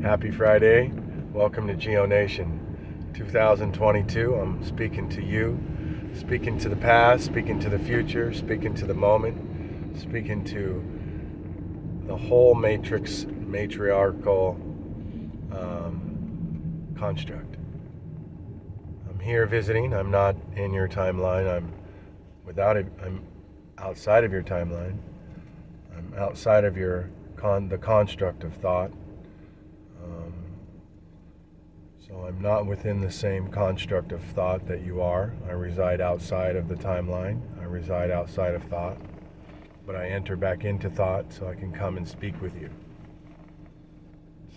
Happy Friday. Welcome to GEO Nation 2022. I'm speaking to you, speaking to the past, speaking to the future, speaking to the moment, speaking to the whole matriarchal construct. I'm here visiting. I'm not in your timeline. I'm outside of your timeline. I'm outside of the construct of thought. So I'm not within the same construct of thought that you are. I reside outside of the timeline. I reside outside of thought. But I enter back into thought so I can come and speak with you.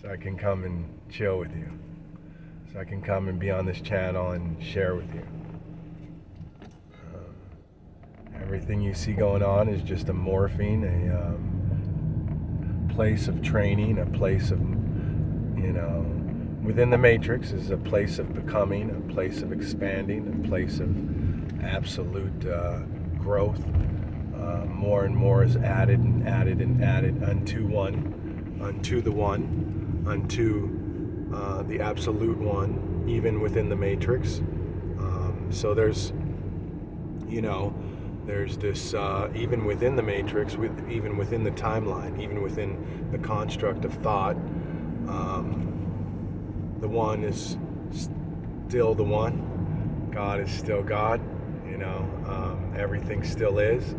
So I can come and chill with you. So I can come and be on this channel and share with you. Everything you see going on is just a morphine, a place of training, a place of, within the matrix is a place of becoming, a place of expanding, a place of absolute growth. More and more is added and added and added unto the one, unto the absolute one, even within the matrix. So there's this, even within the matrix, even within the timeline, even within the construct of thought, the one is still the one. God is still God. Everything still is.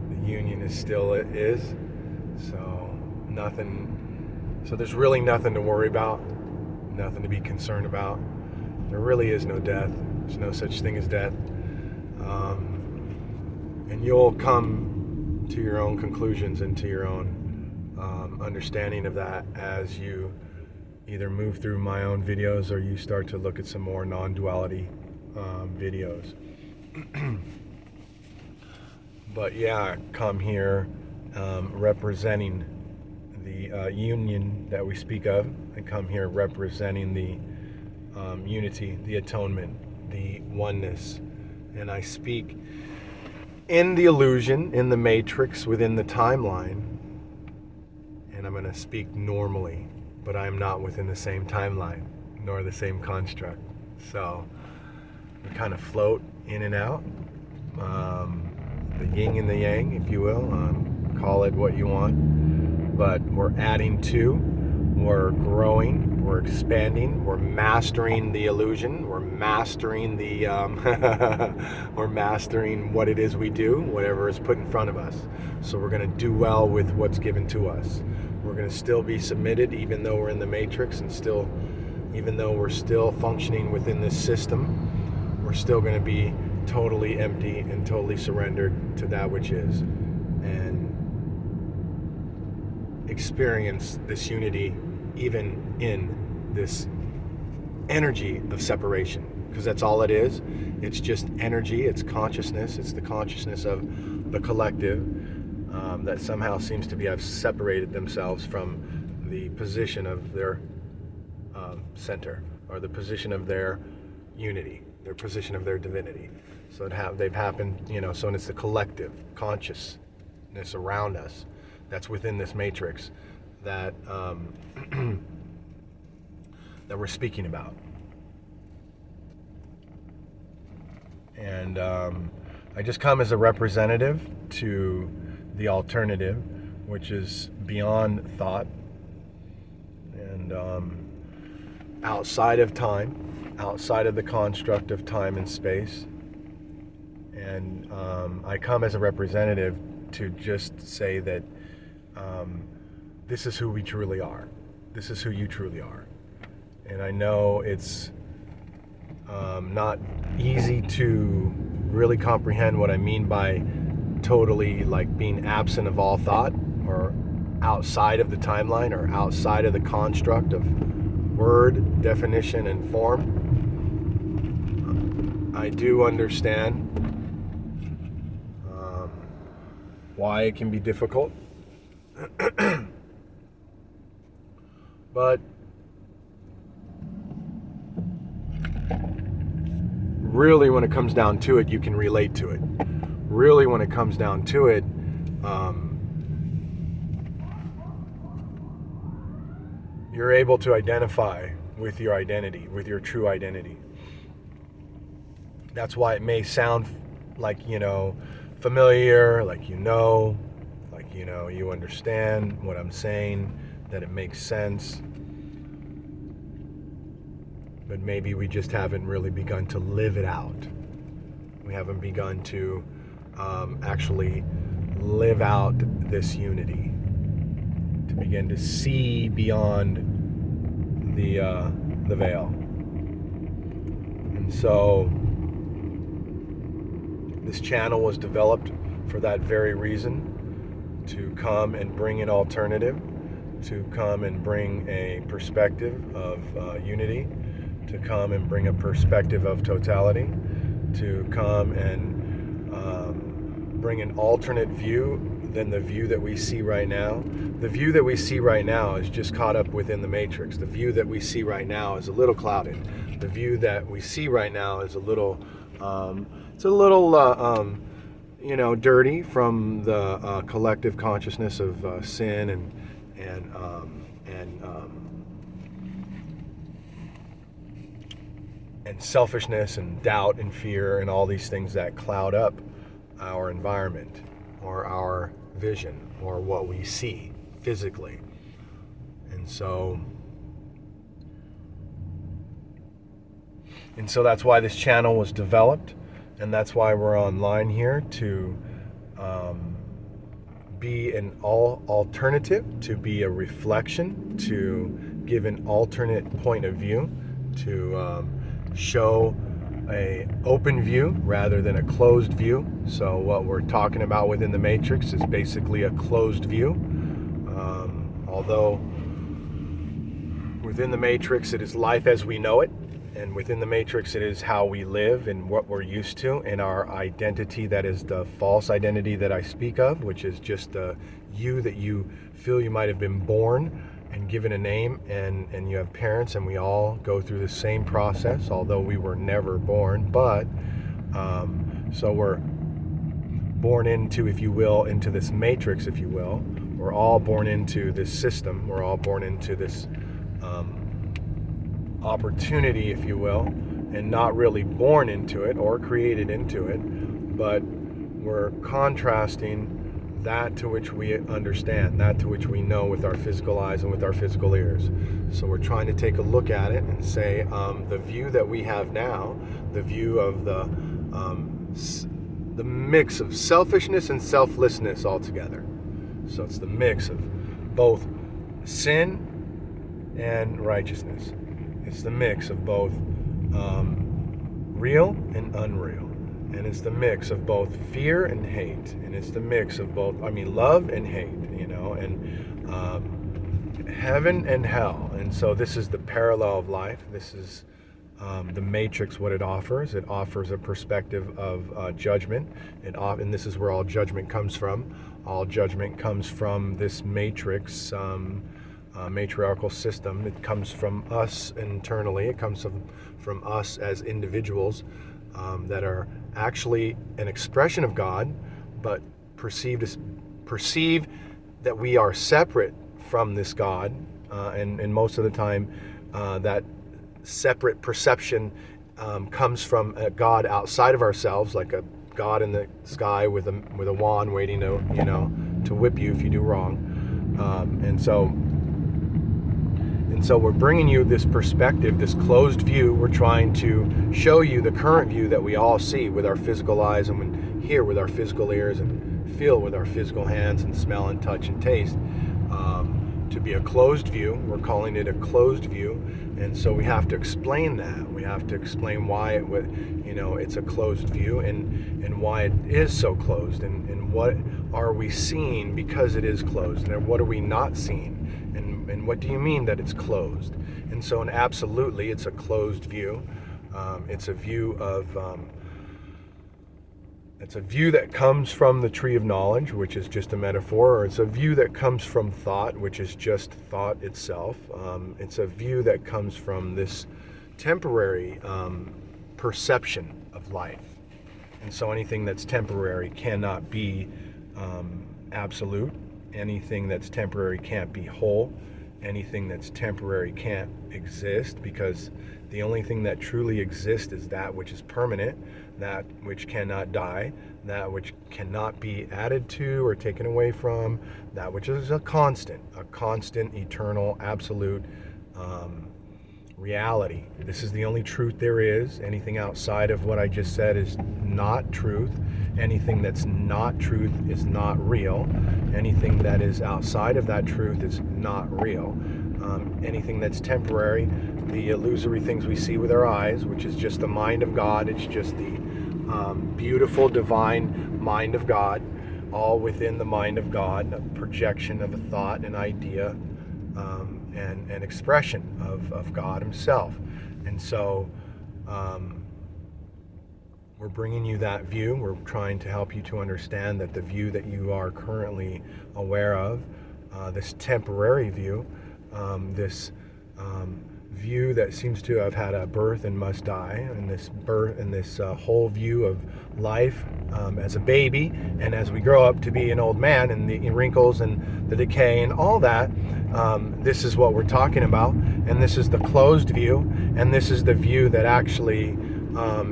The union is still is. So there's really nothing to worry about, nothing to be concerned about. There really is no death. There's no such thing as death. And you'll come to your own conclusions and to your own understanding of that as you either move through my own videos or you start to look at some more non-duality videos. But yeah, I come here representing the union that we speak of. I come here representing the unity, the atonement, the oneness. And I speak in the illusion, in the matrix, within the timeline. And I'm going to speak normally, but I am not within the same timeline, nor the same construct. So we kind of float in and out, the yin and the yang, if you will. Call it what you want. But we're adding to, we're growing, we're expanding, we're mastering the illusion, we're mastering the, we're mastering what it is we do, whatever is put in front of us. So we're going to do well with what's given to us. We're going to still be submitted, even though we're in the matrix, and even though we're still functioning within this system, we're still going to be totally empty and totally surrendered to that which is, and experience this unity even in this energy of separation, because that's all it is. It's just energy, it's consciousness, it's the consciousness of the collective that somehow seems to have separated themselves from the position of their center, or the position of their unity, their position of their divinity. So they've happened, so it's the collective consciousness around us that's within this matrix that that we're speaking about. And I just come as a representative to the alternative, which is beyond thought and outside of time, outside of the construct of time and space. And I come as a representative to just say that this is who we truly are. This is who you truly are. And I know it's not easy to really comprehend what I mean by totally being absent of all thought, or outside of the timeline, or outside of the construct of word, definition, and form. I do understand why it can be difficult. But really, when it comes down to it, you can relate to it. Really, when it comes down to it, you're able to identify with your identity, with your true identity. That's why it may sound like, familiar, like you understand what I'm saying, that it makes sense. But maybe we just haven't really begun to live it out. We haven't begun to actually live out this unity, to begin to see beyond the veil. And so this channel was developed for that very reason, to come and bring an alternative, to come and bring a perspective of unity, to come and bring a perspective of totality, to come and bring an alternate view than the view that we see right now. The view that we see right now is just caught up within the matrix. The view that we see right now is a little clouded. The view that we see right now is a little, dirty from the collective consciousness of sin and selfishness and doubt and fear and all these things that cloud up our environment or our vision or what we see physically. And so that's why this channel was developed, and that's why we're online here, to be an alternative, to be a reflection, to give an alternate point of view, to show a open view rather than a closed view. So what we're talking about within the matrix is basically a closed view. Although within the matrix it is life as we know it, and within the matrix it is how we live and what we're used to, and our identity that is the false identity that I speak of, which is just the you that you feel you might have been born and given a name, and you have parents, and we all go through the same process, although we were never born. But so we're born into, if you will, into this matrix, if you will. We're all born into this system. We're all born into this opportunity, if you will, and not really born into it or created into it, but we're contrasting that to which we understand, that to which we know with our physical eyes and with our physical ears. So we're trying to take a look at it and say, the view that we have now, the view of the mix of selfishness and selflessness altogether. So it's the mix of both sin and righteousness. It's the mix of both real and unreal. And it's the mix of both fear and hate. And it's the mix of both, love and hate, and heaven and hell. And so this is the parallel of life. This is the matrix, what it offers. It offers a perspective of judgment. And this is where all judgment comes from. All judgment comes from this matrix, matriarchal system. It comes from us internally. It comes from us as individuals that are actually an expression of God, but perceive that we are separate from this God, and most of the time that separate perception comes from a God outside of ourselves, like a God in the sky with a wand waiting to whip you if you do wrong, and so we're bringing you this perspective, this closed view. We're trying to show you the current view that we all see with our physical eyes, and hear with our physical ears, and feel with our physical hands, and smell and touch and taste. To be a closed view, we're calling it a closed view, and so we have to explain that. We have to explain why it's a closed view, and why it is so closed, and what are we seeing because it is closed, and what are we not seeing. And what do you mean that it's closed? And so, absolutely, it's a closed view. It's a view that comes from the tree of knowledge, which is just a metaphor, or it's a view that comes from thought, which is just thought itself. It's a view that comes from this temporary perception of life. And so anything that's temporary cannot be absolute. Anything that's temporary can't be whole. Anything that's temporary can't exist, because the only thing that truly exists is that which is permanent, that which cannot die, that which cannot be added to or taken away from, that which is a constant, eternal, absolute reality. This is the only truth there is. Anything outside of what I just said is not truth. Anything that's not truth is not real. Anything that is outside of that truth is not real. Anything that's temporary, the illusory things we see with our eyes, which is just the mind of God, it's just the beautiful divine mind of God, all within the mind of God, a projection of a thought, an idea, and an expression of God himself. And so we're bringing you that view. We're trying to help you to understand that the view that you are currently aware of, this temporary view, this view that seems to have had a birth and must die, and this birth and this whole view of life as a baby, and as we grow up to be an old man, and the wrinkles and the decay and all that, this is what we're talking about. And this is the closed view, and this is the view that actually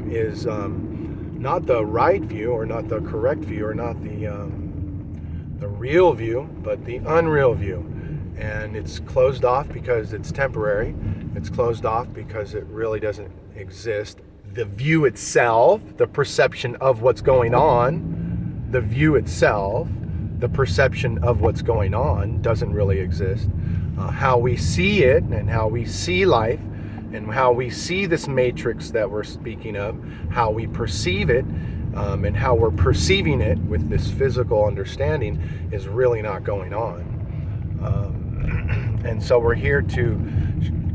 is not the right view, or not the correct view, or not the real view, but the unreal view. And it's closed off because it's temporary. It's closed off because it really doesn't exist. The view itself, the perception of what's going on, the view itself, the perception of what's going on doesn't really exist. How we see it, and how we see life, and how we see this matrix that we're speaking of, how we perceive it, and how we're perceiving it with this physical understanding is really not going on. And so we're here to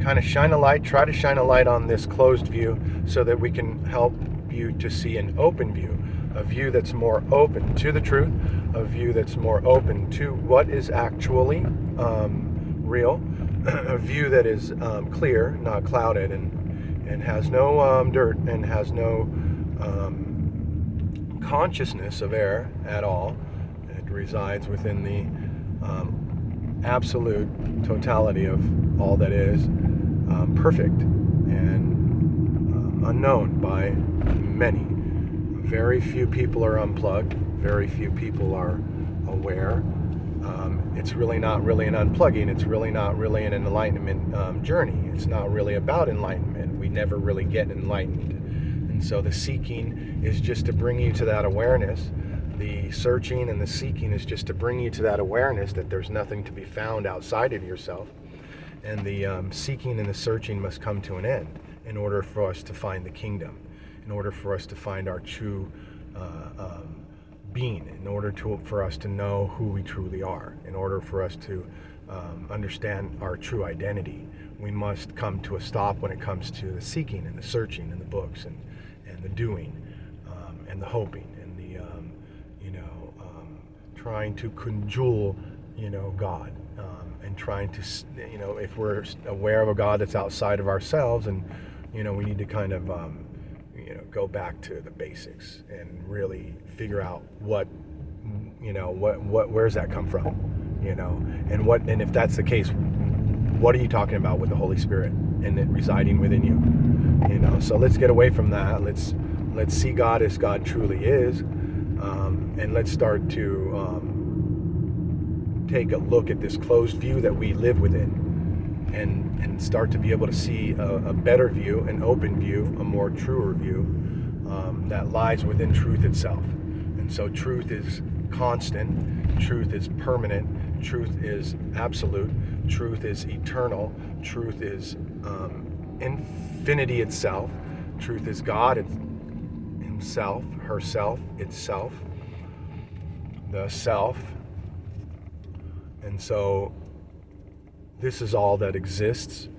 kind of shine a light, try to shine a light on this closed view, so that we can help you to see an open view, a view that's more open to the truth, a view that's more open to what is actually real, a view that is clear, not clouded, and has no dirt, and has no consciousness of error at all. It resides within the absolute totality of all that is perfect and unknown by many. Very few people are unplugged. Very few people are aware. It's really not really an unplugging. It's really not really an enlightenment journey. It's not really about enlightenment. We never really get enlightened. And so the seeking is just to bring you to that awareness. The searching and the seeking is just to bring you to that awareness that there's nothing to be found outside of yourself. And the seeking and the searching must come to an end in order for us to find the kingdom, in order for us to find our true being, in order for us to know who we truly are, in order for us to understand our true identity. We must come to a stop when it comes to the seeking and the searching and the books and the doing and the hoping and the trying to conjure God, and trying to if we're aware of a God that's outside of ourselves, and we need to kind of go back to the basics and really figure out what where's that come from, and if that's the case, what are you talking about with the Holy Spirit and it residing within you? So let's get away from that. Let's see God as God truly is, and let's start to take a look at this closed view that we live within, and start to be able to see a better view, an open view, a more truer view that lies within truth itself. And so truth is constant, truth is permanent, truth is absolute, truth is eternal, truth is infinity itself, truth is God himself, herself, itself, the self. And so this is all that exists,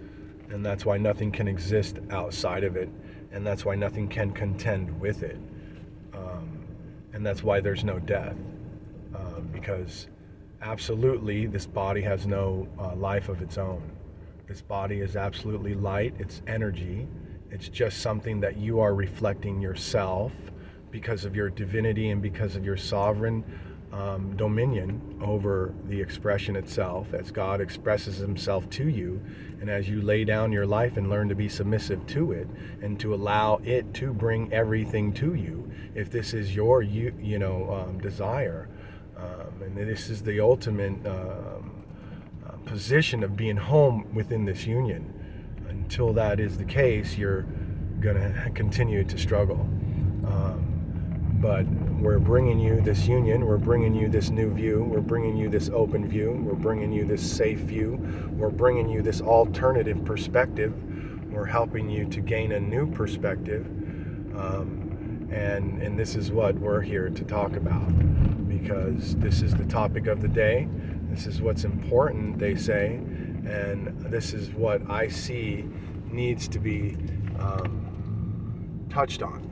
and that's why nothing can exist outside of it, and that's why nothing can contend with it, and that's why there's no death, because absolutely this body has no life of its own. This body is absolutely light, it's energy, it's just something that you are reflecting yourself because of your divinity and because of your sovereign dominion over the expression itself, as God expresses himself to you, and as you lay down your life and learn to be submissive to it and to allow it to bring everything to you, if this is your desire, and this is the ultimate position of being home within this union. Until that is the case, you're going to continue to struggle. But we're bringing you this union, we're bringing you this new view, we're bringing you this open view, we're bringing you this safe view, we're bringing you this alternative perspective, we're helping you to gain a new perspective, and this is what we're here to talk about, because this is the topic of the day, this is what's important, they say, and this is what I see needs to be touched on,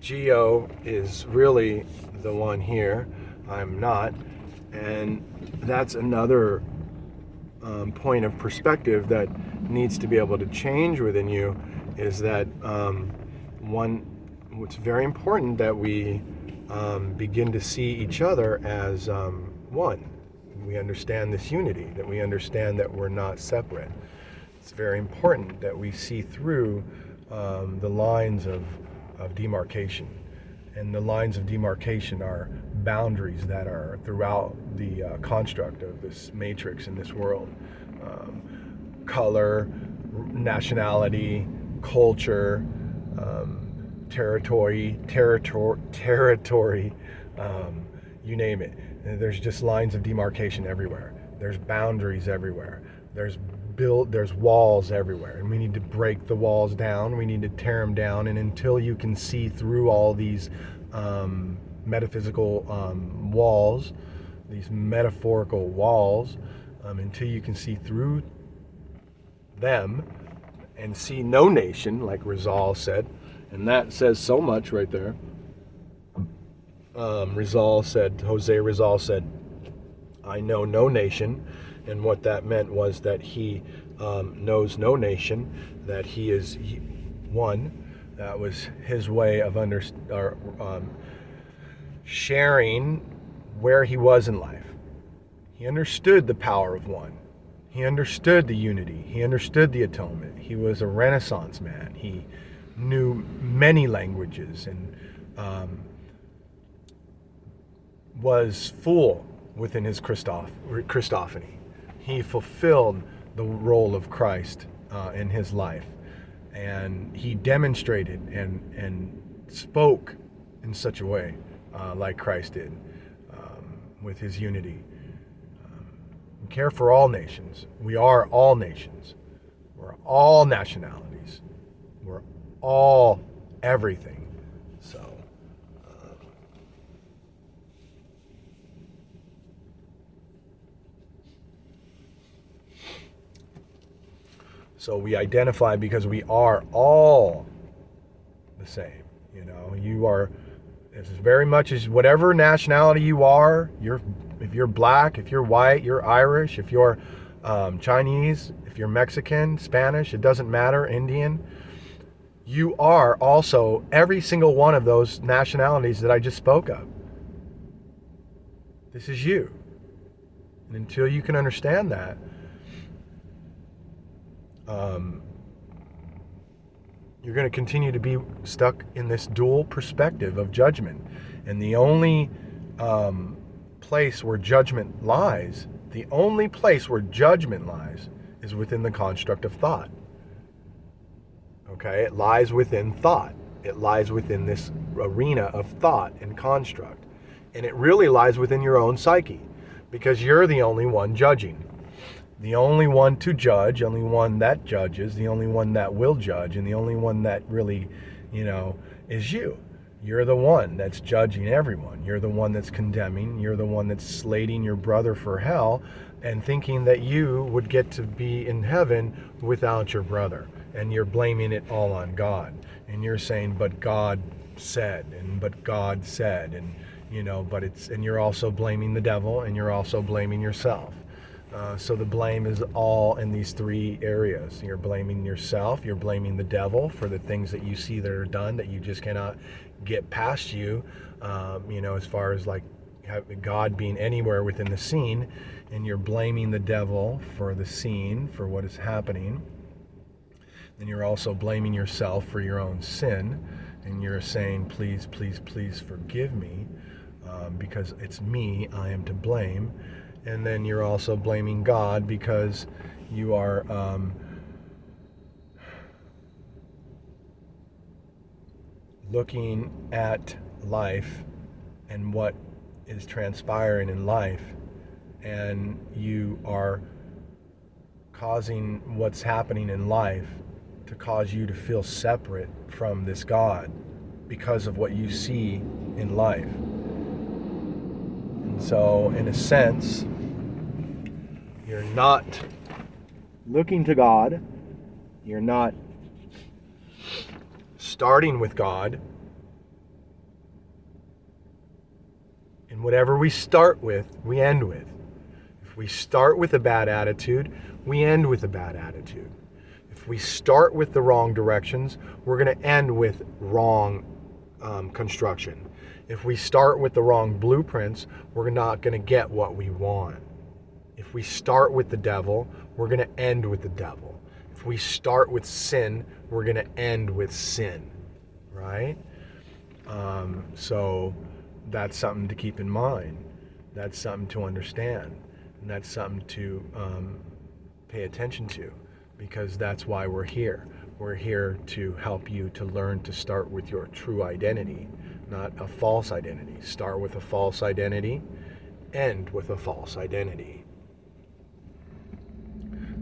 GEO is really the one here. I'm not. And that's another point of perspective that needs to be able to change within you, is that it's very important that we begin to see each other as one. We understand this unity, that we understand that we're not separate. It's very important that we see through the lines of demarcation. And the lines of demarcation are boundaries that are throughout the construct of this matrix in this world. Color, nationality, culture, territory, you name it. There's just lines of demarcation everywhere. There's boundaries everywhere. There's walls everywhere, and we need to break the walls down. We need to tear them down, and until you can see through all these metaphysical walls, these metaphorical walls, until you can see through them and see no nation, like Rizal said, and that says so much right there. Jose Rizal said, I know no nation. And what that meant was that he knows no nation, that he is one. That was his way of sharing where he was in life. He understood the power of one. He understood the unity. He understood the atonement. He was a Renaissance man. He knew many languages and was full within his Christophany. He fulfilled the role of Christ in his life, and he demonstrated and spoke in such a way like Christ did with his unity. We care for all nations. We are all nations. We're all nationalities. We're all everything. So we identify because we are all the same. You are as very much as whatever nationality you are. If you're black, if you're white, you're Irish, if you're Chinese, if you're Mexican, Spanish, it doesn't matter, Indian. You are also every single one of those nationalities that I just spoke of. This is you. And until you can understand that, you're going to continue to be stuck in this dual perspective of judgment. And the only place where judgment lies, is within the construct of thought. Okay? It lies within thought. It lies within this arena of thought and construct. And it really lies within your own psyche, because you're the only one judging. The only one to judge, only one that judges, the only one that will judge, and the only one that really, is you. You're the one that's judging everyone. You're the one that's condemning. You're the one that's slating your brother for hell and thinking that you would get to be in heaven without your brother. And you're blaming it all on God. And you're saying, but God said, and but God said, and, and you're also blaming the devil, and you're also blaming yourself. So the blame is all in these three areas. You're blaming yourself, you're blaming the devil for the things that you see that are done that you just cannot get past you, as far as like God being anywhere within the scene, and you're blaming the devil for the scene, for what is happening. And you're also blaming yourself for your own sin, and you're saying, please, please, please forgive me, because it's me, I am to blame. And then you're also blaming God because you are looking at life and what is transpiring in life, and you are causing what's happening in life to cause you to feel separate from this God because of what you see in life. And so, in a sense, you're not looking to God, you're not starting with God, and whatever we start with, we end with. If we start with a bad attitude, we end with a bad attitude. If we start with the wrong directions, we're going to end with wrong construction. If we start with the wrong blueprints, we're not going to get what we want. If we start with the devil, we're going to end with the devil. If we start with sin, we're going to end with sin, right? So that's something to keep in mind. That's something to understand. And that's something to pay attention to, because that's why we're here. We're here to help you to learn to start with your true identity, not a false identity. Start with a false identity, end with a false identity.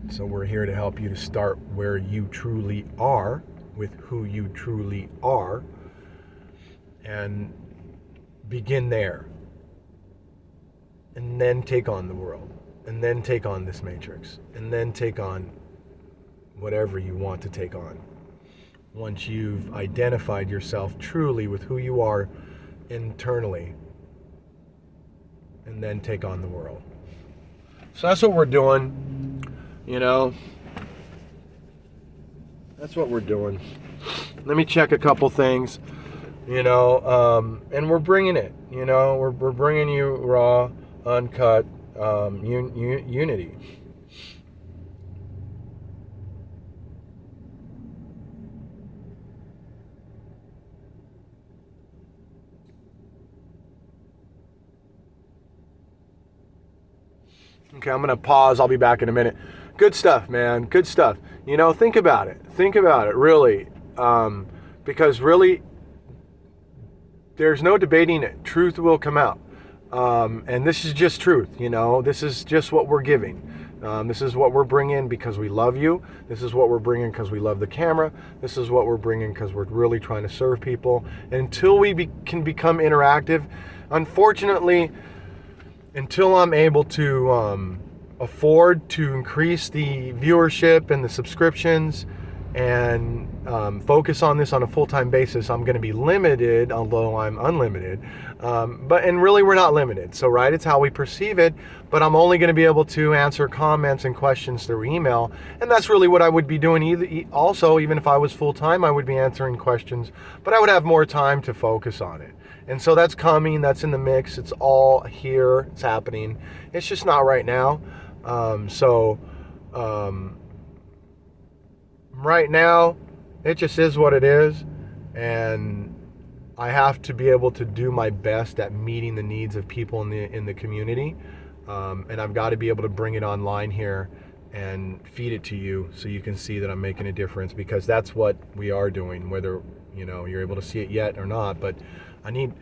So we're here to help you to start where you truly are, with who you truly are, and begin there. And then take on the world. And then take on this matrix. And then take on whatever you want to take on. Once you've identified yourself truly with who you are internally, and then take on the world. So that's what we're doing. That's what we're doing. Let me check a couple things, and we're bringing it, we're bringing you raw, uncut unity. Okay, I'm going to pause. I'll be back in a minute. Good stuff, man. Good stuff. Think about it. Think about it, really. Because really, there's no debating it. Truth will come out. And this is just truth, This is just what we're giving. This is what we're bringing because we love you. This is what we're bringing because we love the camera. This is what we're bringing because we're really trying to serve people. And until we can become interactive, unfortunately, until I'm able to afford to increase the viewership and the subscriptions and focus on this on a full-time basis, I'm going to be limited, although I'm unlimited. And really, we're not limited. So, right, it's how we perceive it. But I'm only going to be able to answer comments and questions through email. And that's really what I would be doing. Also, even if I was full-time, I would be answering questions. But I would have more time to focus on it. And so that's coming. That's in the mix. It's all here. It's happening. It's just not right now. Right now, it just is what it is, and I have to be able to do my best at meeting the needs of people in the community, and I've got to be able to bring it online here and feed it to you so you can see that I'm making a difference, because that's what we are doing, whether you're able to see it yet or not. But I need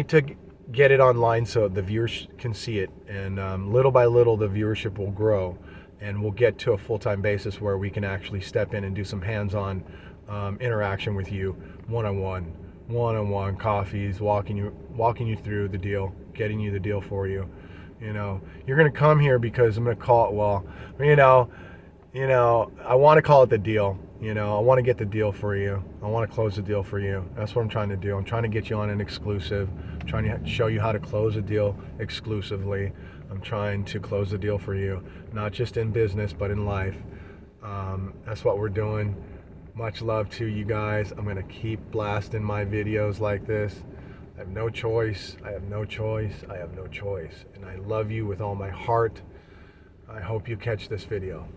to get it online so the viewers can see it, and little by little the viewership will grow. And we'll get to a full-time basis where we can actually step in and do some hands-on interaction with you, one-on-one coffees, walking you through the deal, getting you the deal for you. You're going to come here because I'm going to call it, I want to call it the deal. I want to get the deal for you. I want to close the deal for you. That's what I'm trying to do. I'm trying to get you on an exclusive. I'm trying to show you how to close a deal exclusively. I'm trying to close the deal for you, not just in business, but in life. That's what we're doing. Much love to you guys. I'm going to keep blasting my videos like this. I have no choice. I have no choice. I have no choice. And I love you with all my heart. I hope you catch this video.